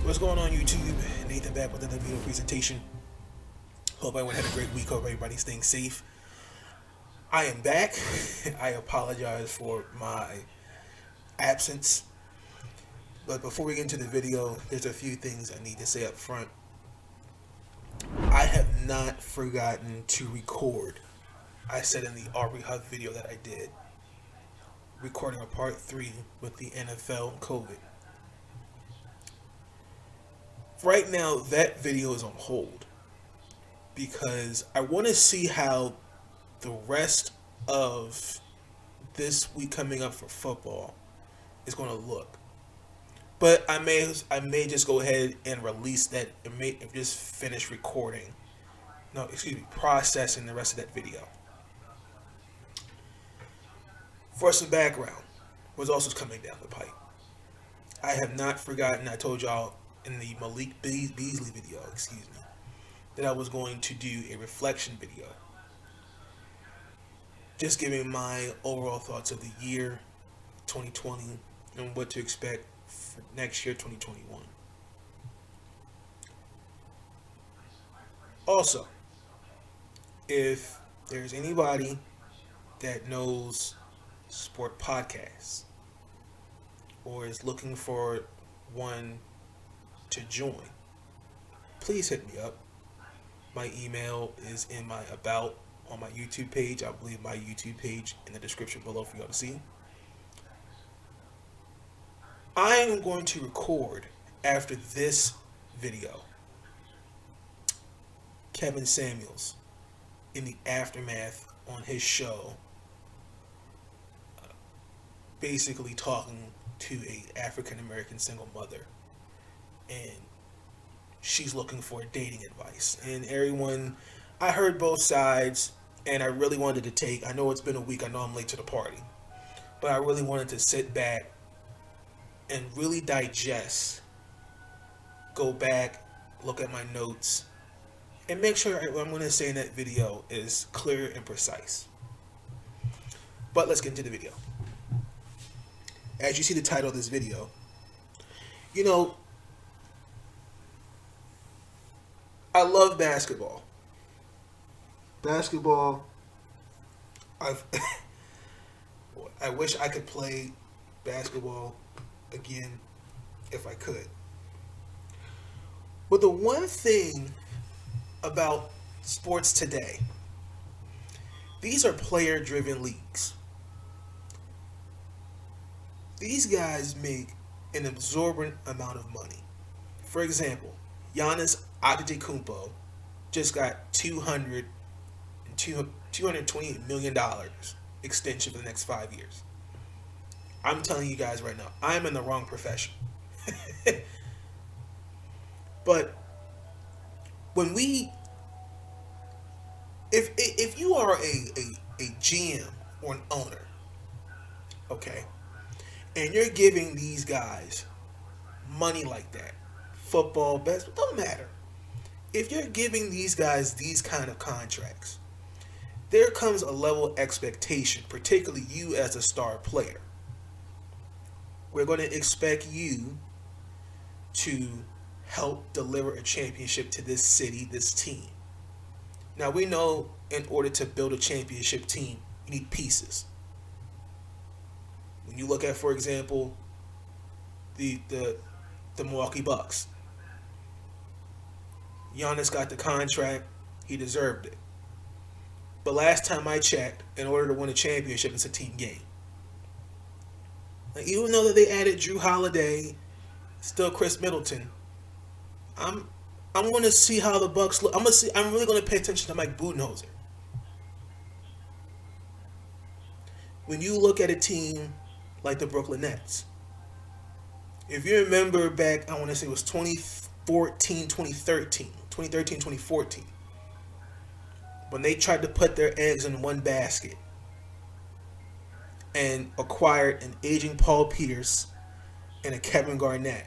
What's going on, YouTube? Nathan back with another video presentation. Hope everyone had a great week. Hope everybody's staying safe. I am back. I apologize for my absence. But before we get into the video, there's a few things I need to say up front. I have not forgotten to record. I said in the Aubrey Huff video that I did, recording a part 3 with the NFL and COVID. Right now, that video is on hold because I want to see how the rest of this week coming up for football is going to look. But I may just go ahead and release that and just finish recording. No, excuse me, processing the rest of that video. For some background, what's also coming down the pipe. I have not forgotten, I told y'all in the Malik Beasley video, that I was going to do a reflection video. Just giving my overall thoughts of the year 2020 and what to expect for next year 2021. Also, if there's anybody that knows sport podcasts or is looking for one to join, please hit me up. My email is in my about on my YouTube page. I believe my YouTube page in the description below for y'all to see. I am going to record after this video Kevin Samuels in the aftermath on his show, basically talking to a African American single mother, and she's looking for dating advice. And everyone, I heard both sides, and I really wanted to take, I know it's been a week, I know I'm late to the party, but I really wanted to sit back and really digest, go back, look at my notes, and make sure what I'm going to say in that video is clear and precise. But let's get into the video. As you see the title of this video, you know, I love basketball. I wish I could play basketball again if I could. But the one thing about sports today, these are player-driven leagues. These guys make an absorbent amount of money. For example, Giannis Antetokounmpo just got $228 million extension for the next 5 years. I'm telling you guys right now, I'm in the wrong profession. But when if you are a GM or an owner, okay, and you're giving these guys money like that, football, basketball, don't matter. If you're giving these guys these kind of contracts, there comes a level of expectation, particularly you as a star player. We're going to expect you to help deliver a championship to this city, this team. Now, we know in order to build a championship team, you need pieces. When you look at, for example, the Milwaukee Bucks, Giannis got the contract, he deserved it. But last time I checked, in order to win a championship, it's a team game. Now, even though that they added Drew Holiday, still Chris Middleton, I'm going to see how the Bucks look. I'm really going to pay attention to Mike Budenholzer. When you look at a team like the Brooklyn Nets, if you remember back, I want to say it was 2014, when they tried to put their eggs in one basket and acquired an aging Paul Pierce and a Kevin Garnett.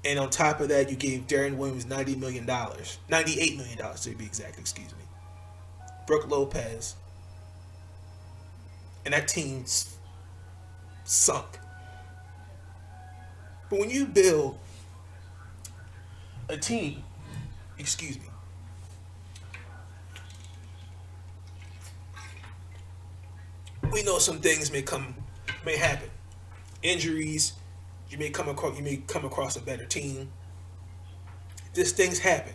And on top of that, you gave Darren Williams $98 million to be exact, Brook Lopez. And that team's sunk. But when you build a team, excuse me, we know some things may happen. Injuries, you may come across a better team. These things happen.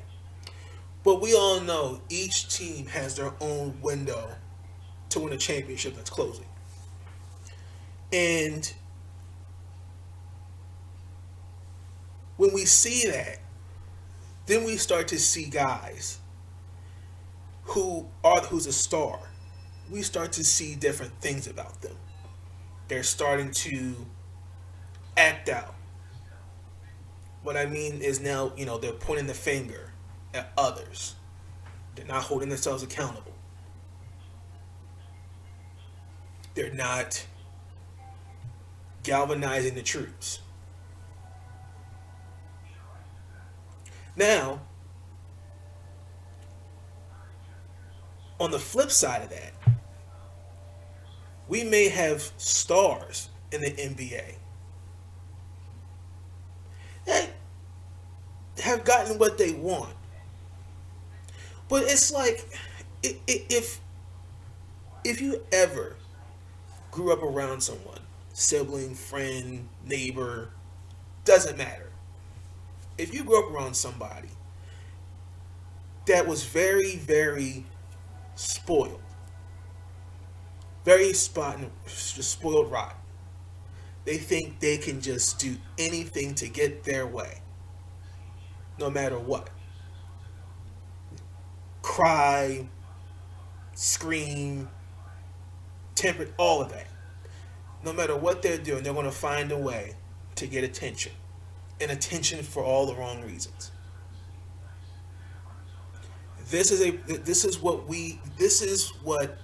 But we all know each team has their own window to win a championship that's closing. And when we see that, then we start to see guys who's a star. We start to see different things about them. They're starting to act out. What I mean is now, they're pointing the finger at others. They're not holding themselves accountable. They're not galvanizing the troops. Now, on the flip side of that, we may have stars in the NBA that have gotten what they want. But it's like, if you ever grew up around someone, sibling, friend, neighbor, doesn't matter. If you grew up around somebody that was very, very spoiled, very just spoiled rotten, they think they can just do anything to get their way, no matter what. Cry, scream, temper, all of that. No matter what they're doing, they're going to find a way to get attention, and attention for all the wrong reasons. This is what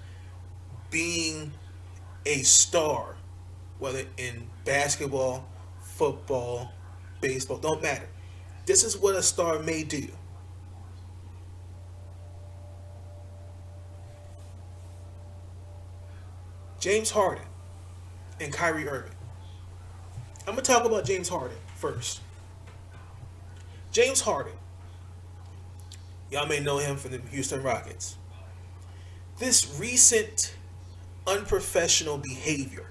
being a star, whether in basketball, football, baseball, don't matter. This is what a star may do. James Harden and Kyrie Irving. I'm going to talk about James Harden first. James Harden. Y'all may know him from the Houston Rockets. This recent unprofessional behavior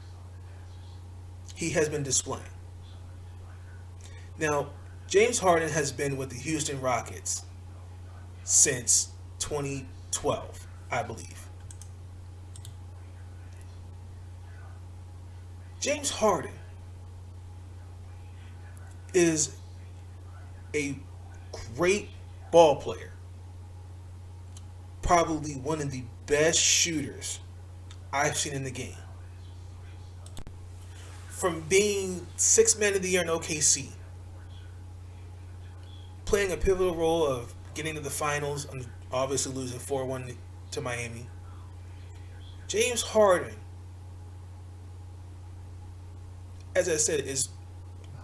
he has been displaying. Now, James Harden has been with the Houston Rockets since 2012, I believe. James Harden is a great ball player. Probably one of the best shooters I've seen in the game. From being Sixth Man of the Year in OKC, playing a pivotal role of getting to the finals and obviously losing 4-1 to Miami. James Harden, as I said, is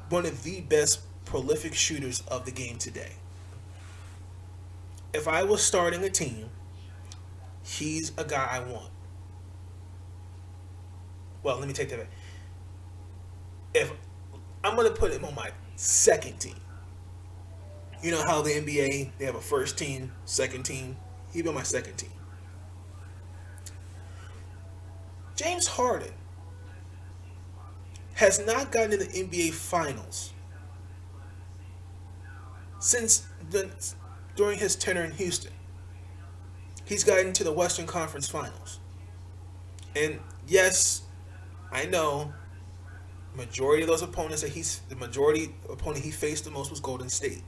one of the best prolific shooters of the game today. If I was starting a team, he's a guy I want. Well, let me take that back. If I'm going to put him on my second team. You know how the NBA, they have a first team, second team. He'd be on my second team. James Harden has not gotten to the NBA Finals during his tenure in Houston. He's gotten to the Western Conference Finals. And yes, I know majority of those opponents the majority opponent he faced the most was Golden State.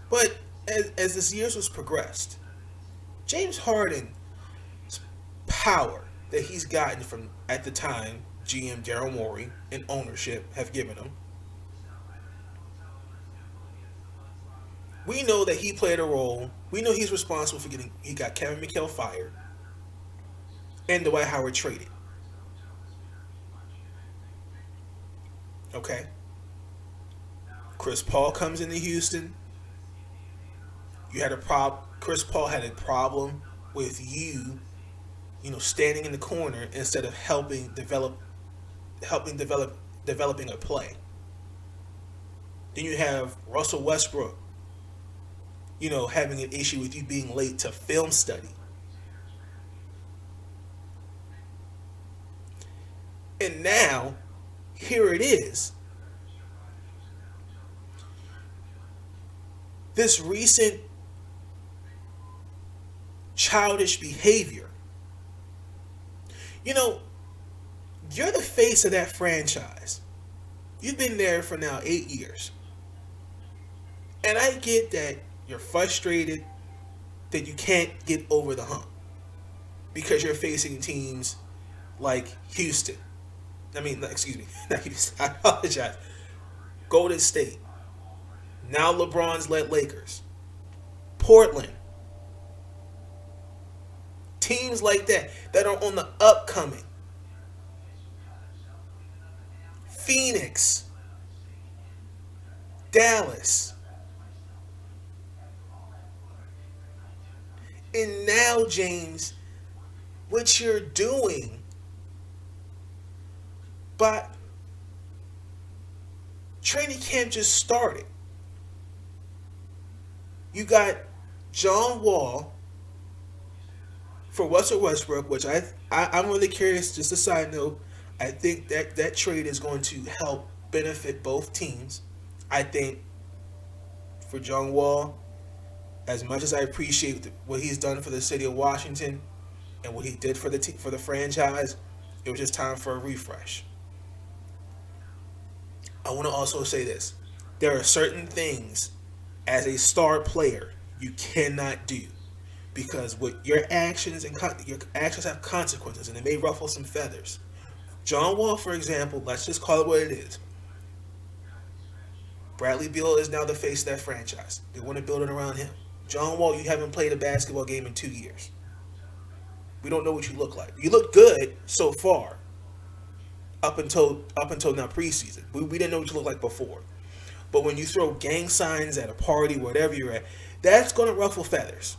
But as this years was progressed, James Harden's power that he's gotten from, at the time, GM Daryl Morey and ownership have given him. We know that he played a role. We know he's responsible for he got Kevin McHale fired and Dwight Howard traded. Okay. Chris Paul comes into Houston. Chris Paul had a problem with developing a corner instead of developing a play. Then you have Russell Westbrook, having an issue with you being late to film study. And now, here it is. This recent childish behavior. You know, you're the face of that franchise. You've been there for now 8 years. And I get that you're frustrated that you can't get over the hump because you're facing teams like Houston. Excuse me, not Houston. I apologize. Golden State. Now LeBron's led Lakers. Portland. Teams like that are on the upcoming. Phoenix. Dallas. And now, James, what you're doing, but training camp just started. You got John Wall for Russell Westbrook, which I'm really curious. Just a side note, I think that trade is going to help benefit both teams. I think for John Wall, as much as I appreciate what he's done for the city of Washington and what he did for the franchise, it was just time for a refresh. I want to also say this: there are certain things as a star player you cannot do because what your actions have consequences, and it may ruffle some feathers. John Wall, for example, let's just call it what it is. Bradley Beal is now the face of that franchise. They want to build it around him. John Wall, you haven't played a basketball game in 2 years. We don't know what you look like. You look good so far, up until now preseason. We didn't know what you looked like before. But when you throw gang signs at a party, wherever you're at, that's going to ruffle feathers.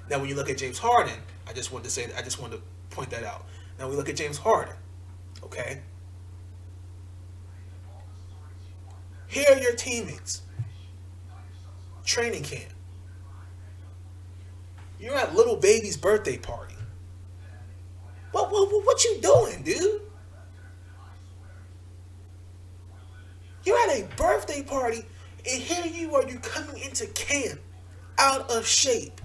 Now, when you look at James Harden, I just wanted to point that out. Now we look at James Harden. Okay. Here are your teammates. Training camp. You're at little baby's birthday party. What you doing, dude? You're at a birthday party, and here you are, you coming into camp out of shape.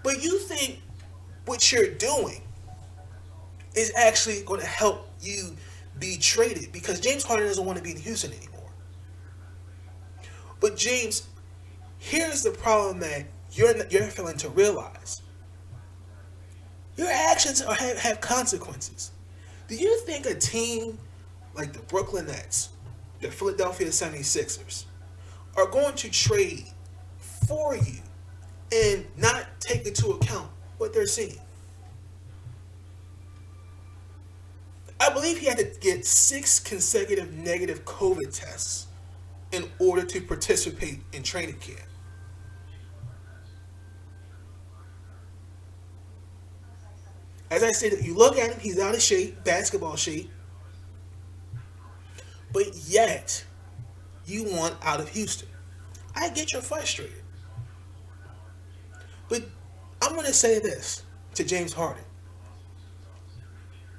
But you think what you're doing is actually going to help you be traded because James Harden doesn't want to be in Houston anymore. But James, here's the problem that you're failing to realize. Your actions have consequences. Do you think a team like the Brooklyn Nets, the Philadelphia 76ers, are going to trade for you and not take into account what they're seeing? I believe he had to get 6 consecutive negative COVID tests in order to participate in training camp. As I said, you look at him, he's out of shape, basketball shape. But yet, you want out of Houston. I get you're frustrated. But I'm going to say this to James Harden.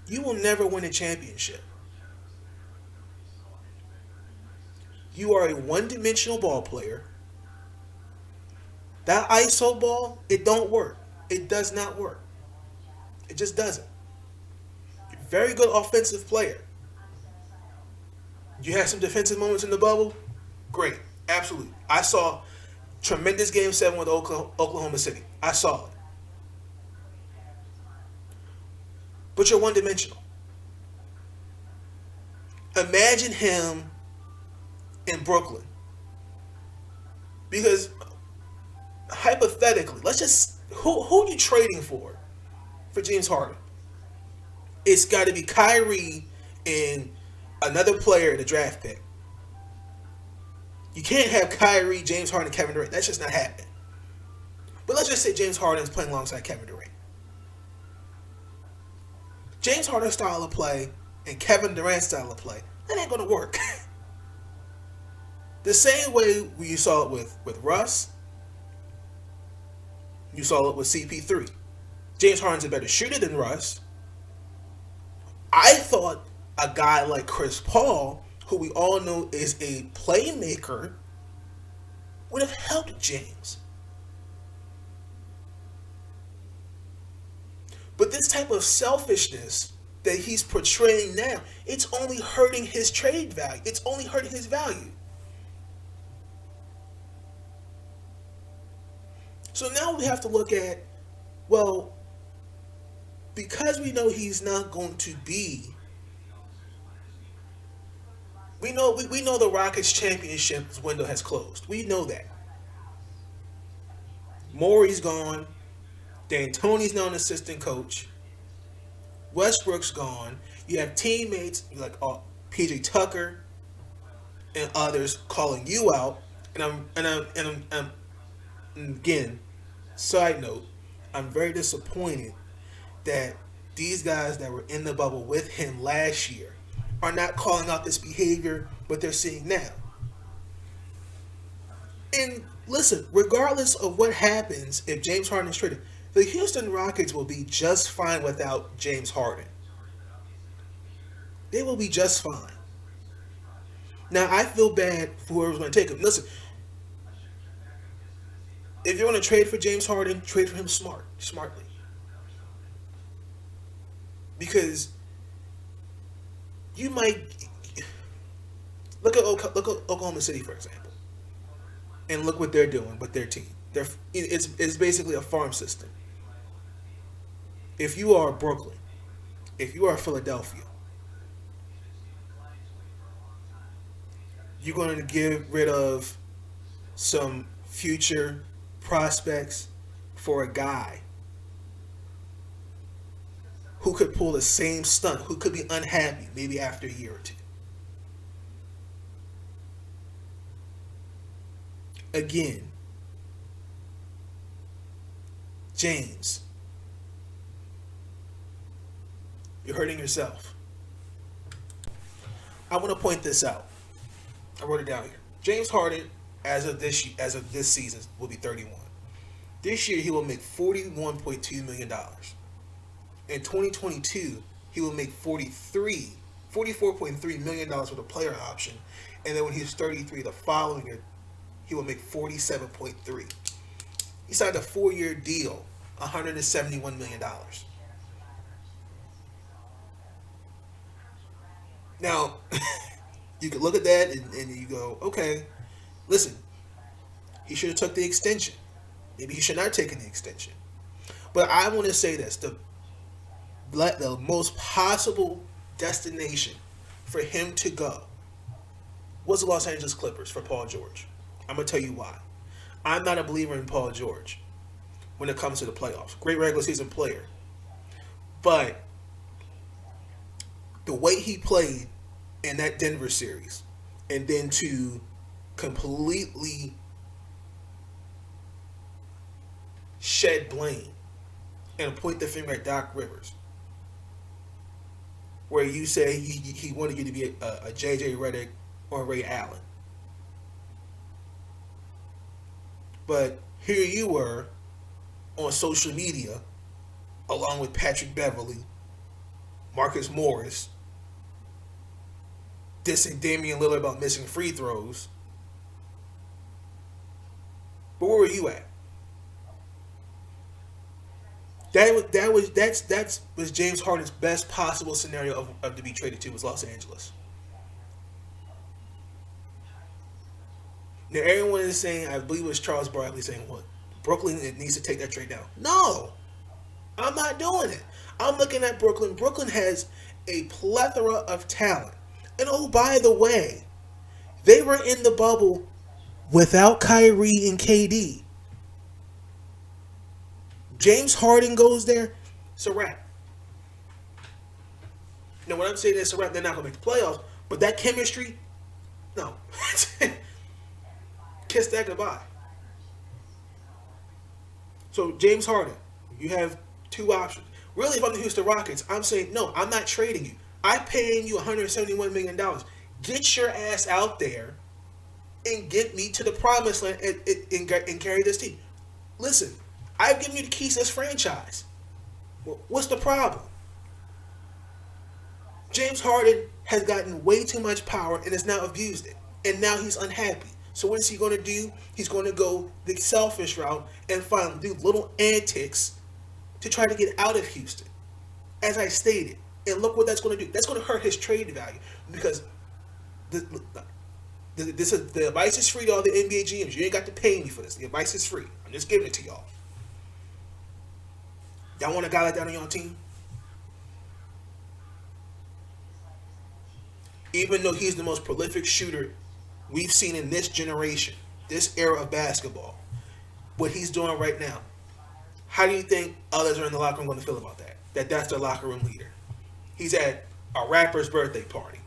You will never win a championship. You are a one-dimensional ball player. That ISO ball, it don't work. It does not work. It just doesn't. You're a very good offensive player. You had some defensive moments in the bubble? Great. Absolutely. I saw tremendous Game 7 with Oklahoma City. I saw it. But you're one-dimensional. Imagine him in Brooklyn. Because hypothetically, let's just who are you trading for James Harden? It's got to be Kyrie and another player in the draft pick. You can't have Kyrie, James Harden, and Kevin Durant. That's just not happening. But let's just say James Harden is playing alongside Kevin Durant. James Harden's style of play and Kevin Durant style of play, that ain't gonna work. The same way you saw it with Russ, you saw it with CP3. James Harden's a better shooter than Russ. I thought a guy like Chris Paul, who we all know is a playmaker, would have helped James. But this type of selfishness that he's portraying now, it's only hurting his trade value. It's only hurting his value. So now we have to look at, well, because we know he's not going to be, we know the Rockets championship window has closed. We know that. Morey's gone. D'Antoni's now an assistant coach. Westbrook's gone. You have teammates like PJ Tucker and others calling you out. And again, side note, I'm very disappointed that these guys that were in the bubble with him last year are not calling out this behavior, what they're seeing now. And listen, regardless of what happens if James Harden is traded, the Houston Rockets will be just fine without James Harden. They will be just fine. Now, I feel bad for whoever's going to take him. Listen, if you're going to trade for James Harden, trade for him smartly. Because you might look at Oklahoma City, for example, and look what they're doing with their team. It's basically a farm system. If you are Brooklyn, if you are Philadelphia, you're going to get rid of some future prospects for a guy who could pull the same stunt, who could be unhappy maybe after a year or two. Again, James, you're hurting yourself. I want to point this out. I wrote it down here. James Harden, as of this season, will be 31. This year, he will make $41.2 million. In 2022, he will make $44.3 million with a player option. And then when he's 33 the following year, he will make $47.3. He signed a 4-year deal, $171 million. Now, you can look at that and you go, okay, listen, he should have took the extension. Maybe he should not have taken the extension. But I want to say this, the most possible destination for him to go was the Los Angeles Clippers for Paul George. I'm going to tell you why. I'm not a believer in Paul George when it comes to the playoffs. Great regular season player. But the way he played in that Denver series, and then to completely shed blame and point the finger at Doc Rivers, where you say he wanted you to be a J.J. Redick or Ray Allen. But here you were on social media, along with Patrick Beverly, Marcus Morris, dissing Damian Lillard about missing free throws. But where were you at? That was James Harden's best possible scenario of to be traded to was Los Angeles. Now everyone is saying, I believe it was Charles Barkley saying, what? Brooklyn needs to take that trade down. No, I'm not doing it. I'm looking at Brooklyn. Brooklyn has a plethora of talent. And oh, by the way, they were in the bubble without Kyrie and KD. James Harden goes there, it's a wrap. Now, when I'm saying it's a wrap, they're not going to make the playoffs, but that chemistry, no. Kiss that goodbye. So, James Harden, you have two options. Really, if I'm the Houston Rockets, I'm saying, no, I'm not trading you. I paying you $171 million. Get your ass out there and get me to the promised land and carry this team. Listen, I've given you the keys to this franchise. What's the problem? James Harden has gotten way too much power and has now abused it. And now he's unhappy. So what is he going to do? He's going to go the selfish route and finally do little antics to try to get out of Houston. As I stated. And look what that's going to do. That's going to hurt his trade value. Because the advice is free to all the NBA GMs. You ain't got to pay me for this. The advice is free. I'm just giving it to y'all. Y'all want a guy like that on your team? Even though he's the most prolific shooter we've seen in this generation, this era of basketball, what he's doing right now, how do you think others are in the locker room going to feel about that? That's their locker room leader. He's at a rapper's birthday party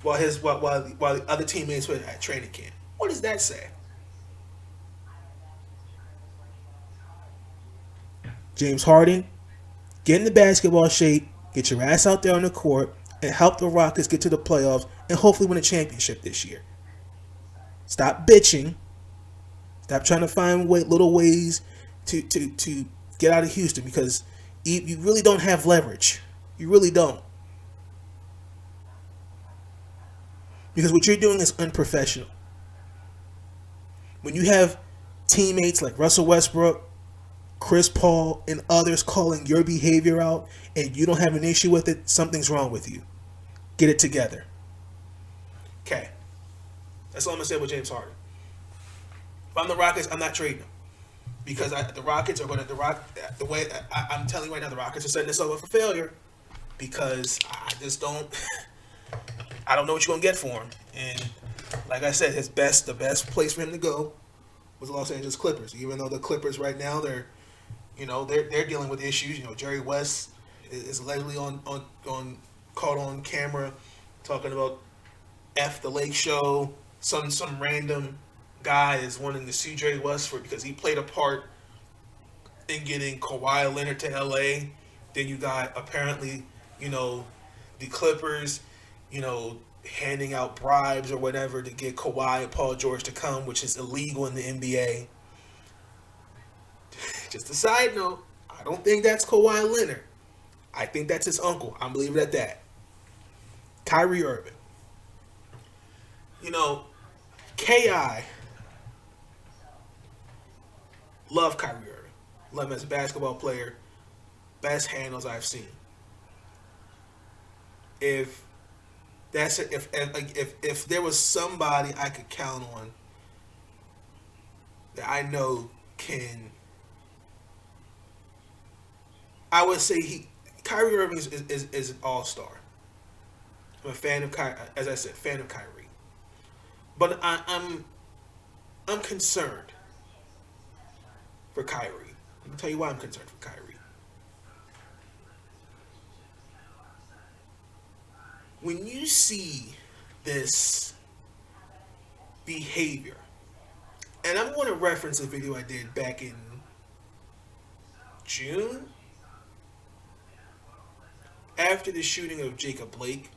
while the other teammates were at training camp. What does that say? James Harden, get in the basketball shape, get your ass out there on the court, and help the Rockets get to the playoffs and hopefully win a championship this year. Stop bitching. Stop trying to find little ways to get out of Houston because you really don't have leverage. You really don't. Because what you're doing is unprofessional. When you have teammates like Russell Westbrook, Chris Paul, and others calling your behavior out and you don't have an issue with it, something's wrong with you. Get it together. Okay. That's all I'm going to say with James Harden. If I'm the Rockets, I'm not trading him. Because the Rockets are going to, the way I'm telling you right now, the Rockets are setting this up for failure. Because I just don't, I don't know what you're going to get for him. And like I said, the best place for him to go was the Los Angeles Clippers. Even though the Clippers right now, they're dealing with issues. Jerry West is allegedly caught on camera talking about F the Lake Show. Some random guy is wanting to sue Jerry West because he played a part in getting Kawhi Leonard to LA. Then you got apparently, the Clippers, handing out bribes or whatever to get Kawhi and Paul George to come, which is illegal in the NBA. Just a side note, I don't think that's Kawhi Leonard. I think that's his uncle. I'm leaving it at that. Kyrie Irving. K.I. love Kyrie Irving. Love him as a basketball player. Best handles I've seen. If there was somebody I could count on that I know can, I would say Kyrie Irving is an all-star. I'm a fan of Kyrie, as I said, fan of Kyrie. But I'm concerned for Kyrie. Let me tell you why I'm concerned for Kyrie. When you see this behavior, and I'm going to reference a video I did back in June, after the shooting of Jacob Blake,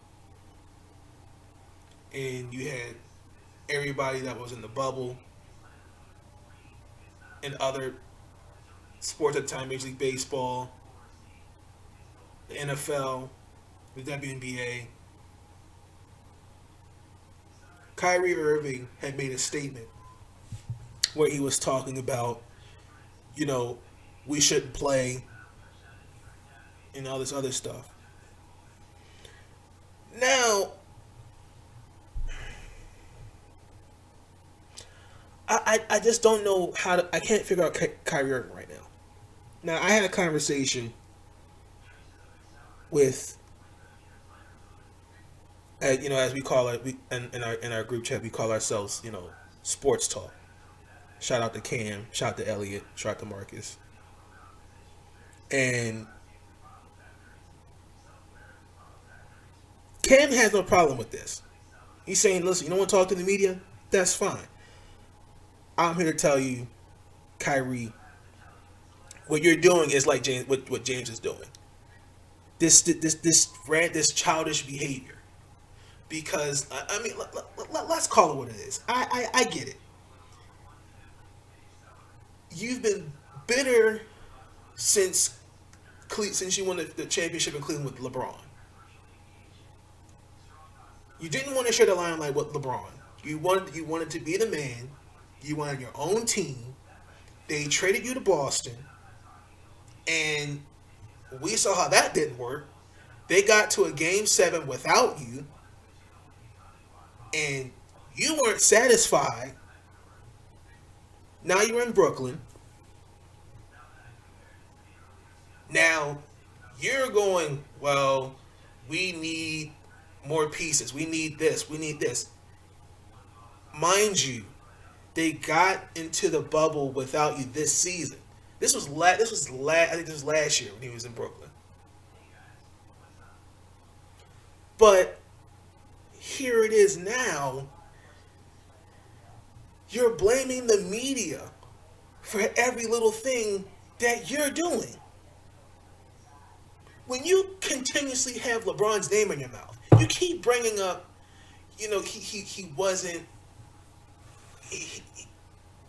and you had everybody that was in the bubble and other sports at the time, Major League Baseball, the NFL, the WNBA. Kyrie Irving had made a statement where he was talking about, we shouldn't play and all this other stuff. Now, I just don't know I can't figure out Kyrie Irving right now. Now, I had a conversation with, as we call it, in our group chat, we call ourselves, Sports Talk. Shout out to Cam, shout out to Elliot, shout out to Marcus. And Cam has no problem with this. He's saying, listen, you don't want to talk to the media? That's fine. I'm here to tell you, Kyrie, what you're doing is like what James is doing. this childish behavior. Because I mean, let's call it what it is. I get it. You've been bitter since since you won the championship in Cleveland with LeBron. You didn't want to share the limelight with LeBron. You wanted to be the man. You wanted your own team. They traded you to Boston, and we saw how that didn't work. They got to a game 7 without you, and you weren't satisfied. Now you're in Brooklyn. Now you're going, well, we need more pieces. We need this. We need this. Mind you, they got into the bubble without you this season. I think this was last year when he was in Brooklyn. But here it is now. You're blaming the media for every little thing that you're doing. When you continuously have LeBron's name in your mouth, you keep bringing up, he wasn't.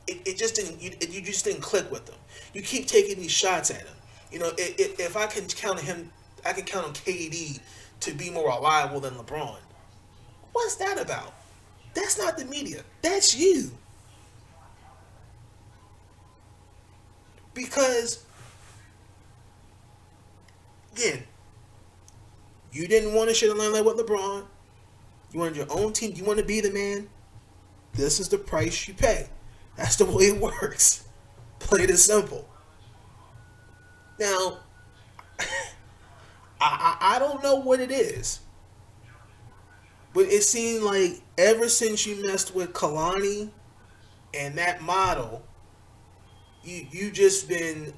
It just didn't. You just didn't click with him. You keep taking these shots at him. If I can count him, I can count on KD to be more reliable than LeBron. What's that about? That's not the media. That's you. Because, again, you didn't want to share the limelight with LeBron. You wanted your own team. You want to be the man. This is the price you pay. That's the way it works. Plain and simple. Now, I don't know what it is, but it seemed like ever since you messed with Kalani and that model, you just been.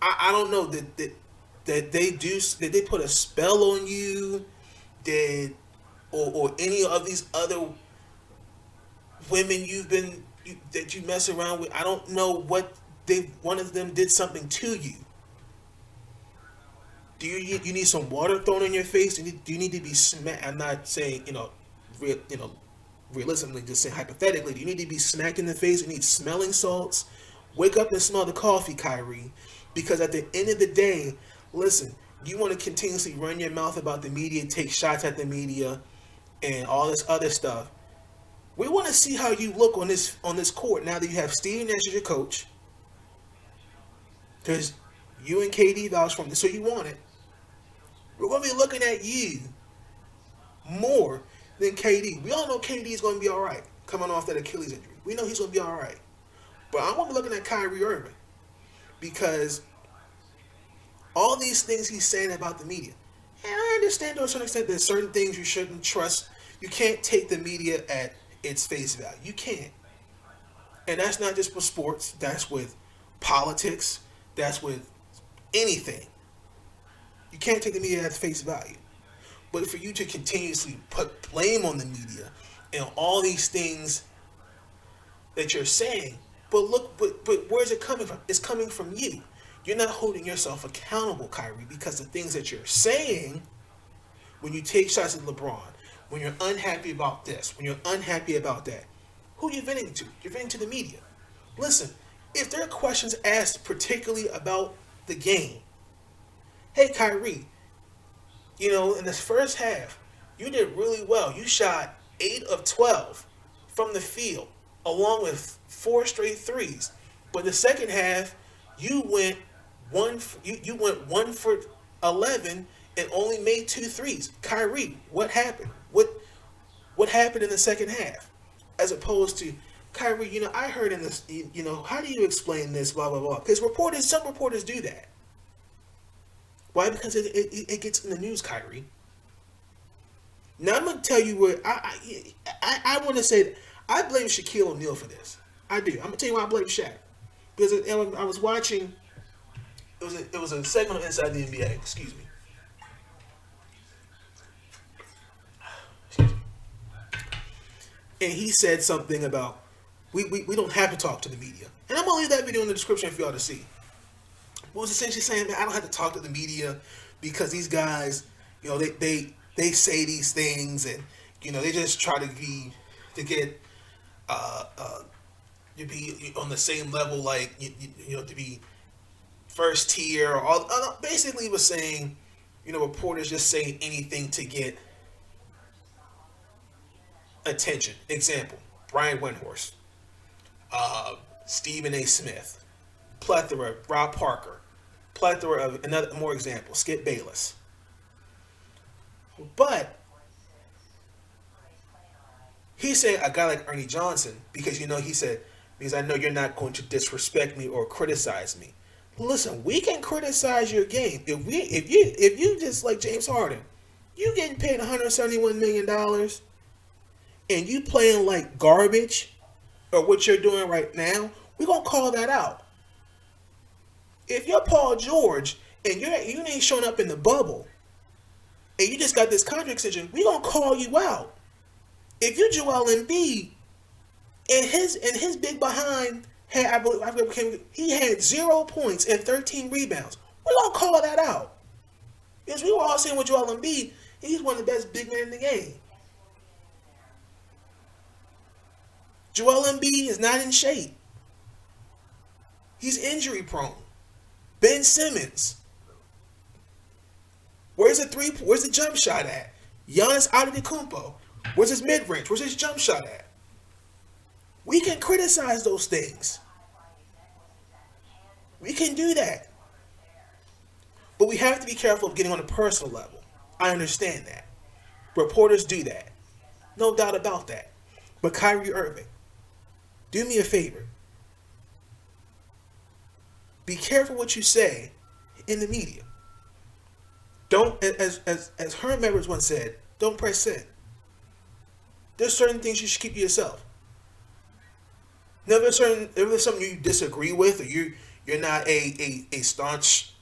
I don't know that they put a spell on you, or any of these other women that you mess around with. I don't know what one of them did something to you. Do you need some water thrown in your face? Do you need to be smacked? I'm not saying realistically, just saying hypothetically. Do you need to be smacked in the face? You need smelling salts. Wake up and smell the coffee, Kyrie. Because at the end of the day, listen, you want to continuously run your mouth about the media, take shots at the media, and all this other stuff. We want to see how you look on this court now that you have Steve Nash as your coach. Because you and KD vouch for him, so you want it. We're going to be looking at you more than KD. We all know KD is going to be all right coming off that Achilles injury. We know he's going to be all right. But I'm going to be looking at Kyrie Irving because all these things he's saying about the media. And I understand to a certain extent there's certain things you shouldn't trust. You can't take the media at its face value. You can't. And that's not just with sports. That's with politics. That's with anything. You can't take the media at face value. But for you to continuously put blame on the media and all these things that you're saying, but where's it coming from? It's coming from you. You're not holding yourself accountable, Kyrie, because the things that you're saying when you take shots at LeBron, when you're unhappy about this, when you're unhappy about that, who are you venting to? You're venting to the media. Listen, if there are questions asked particularly about the game, hey, Kyrie, in this first half, you did really well. You shot 8 of 12 from the field, along with 4 straight threes. But the second half, you went 1 for 11 and only made 2 threes. Kyrie, what happened? What happened in the second half? As opposed to, Kyrie, I heard in this, how do you explain this, blah, blah, blah. Because some reporters do that. Why? Because it gets in the news, Kyrie. Now I'm going to tell you what, I want to say, I blame Shaquille O'Neal for this. I do. I'm going to tell you why I blame Shaq. Because I was watching, it was a segment on Inside the NBA, excuse me. And he said something about, we don't have to talk to the media. And I'm going to leave that video in the description for y'all to see. What was essentially saying, man, I don't have to talk to the media because these guys, they say these things, and they just try to get to be on the same level, like to be first tier. Or all basically was saying, reporters just saying anything to get attention. Example: Brian Windhorst, Stephen A. Smith, plethora. Rob Parker, plethora of another more example. Skip Bayless. But he said a guy like Ernie Johnson, because he said, because I know you're not going to disrespect me or criticize me. Listen, we can criticize your game if you just like James Harden, you getting paid $171 million and you playing like garbage or what you're doing right now. We gonna call that out. If you're Paul George and you ain't showing up in the bubble and you just got this contract extension, we gonna call you out. If you Joel Embiid and his big behind had he had 0 points and 13 rebounds, we gonna call that out. Because we were all saying with Joel Embiid, he's one of the best big men in the game. Joel Embiid is not in shape. He's injury prone. Ben Simmons. Where's the jump shot at? Giannis Antetokounmpo. Where's his mid range? Where's his jump shot at? We can criticize those things. We can do that. But we have to be careful of getting on a personal level. I understand that. Reporters do that. No doubt about that. But Kyrie Irving, do me a favor. Be careful what you say in the media. Don't, as Herm Edwards once said, don't press send. There's certain things you should keep to yourself. Now, if there's something you disagree with, or you're not a staunch,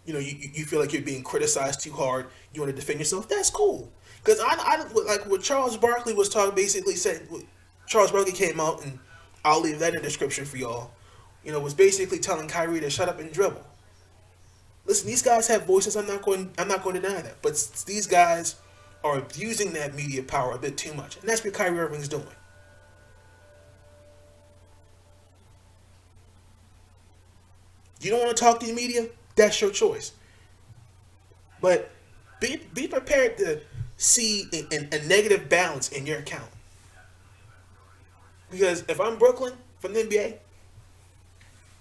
you feel like you're being criticized too hard, you want to defend yourself, that's cool. Because I like what Charles Barkley was talking, basically said, Charles Barkley came out, and I'll leave that in the description for y'all, was basically telling Kyrie to shut up and dribble. Listen, these guys have voices, I'm not going to deny that. But these guys are abusing that media power a bit too much. And that's what Kyrie Irving's doing. You don't want to talk to the media? That's your choice. But be prepared to see a negative balance in your account. Because if I'm Brooklyn from the NBA,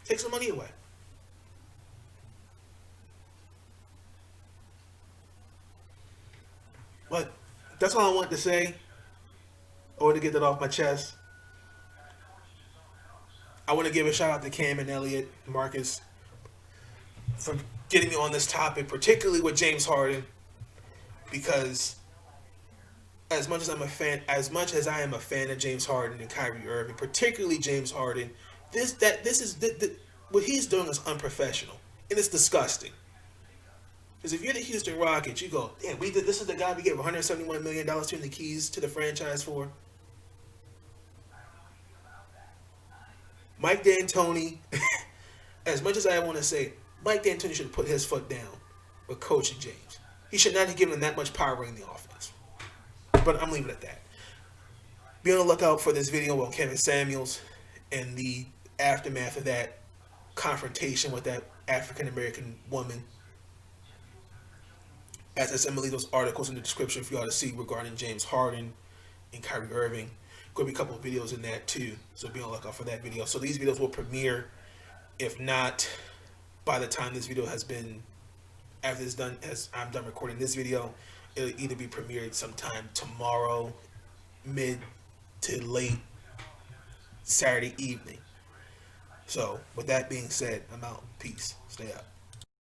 take some money away. But that's all I wanted to say. I want to get that off my chest. I want to give a shout out to Cam and Elliot, Marcus, for getting me on this topic, particularly with James Harden, because as much as I am a fan of James Harden and Kyrie Irving, particularly James Harden, what he's doing is unprofessional and it's disgusting. Because if you're the Houston Rockets, you go, damn, this is the guy we gave $171 million to the keys to the franchise for. Mike D'Antoni, as much as I want to say, Mike D'Antoni should have put his foot down with coaching James. He should not have given him that much power in the offense. But I'm leaving it at that. Be on the lookout for this video on Kevin Samuels and the aftermath of that confrontation with that African-American woman. As I said, I'm going to leave those articles in the description for y'all to see regarding James Harden and Kyrie Irving. Going to be a couple of videos in that too, so be on the lookout for that video. So these videos will premiere, if not by the time this video has been, after it's done, as I'm done recording this video, it'll either be premiered sometime tomorrow, mid to late Saturday evening. So with that being said, I'm out. Peace. Stay up.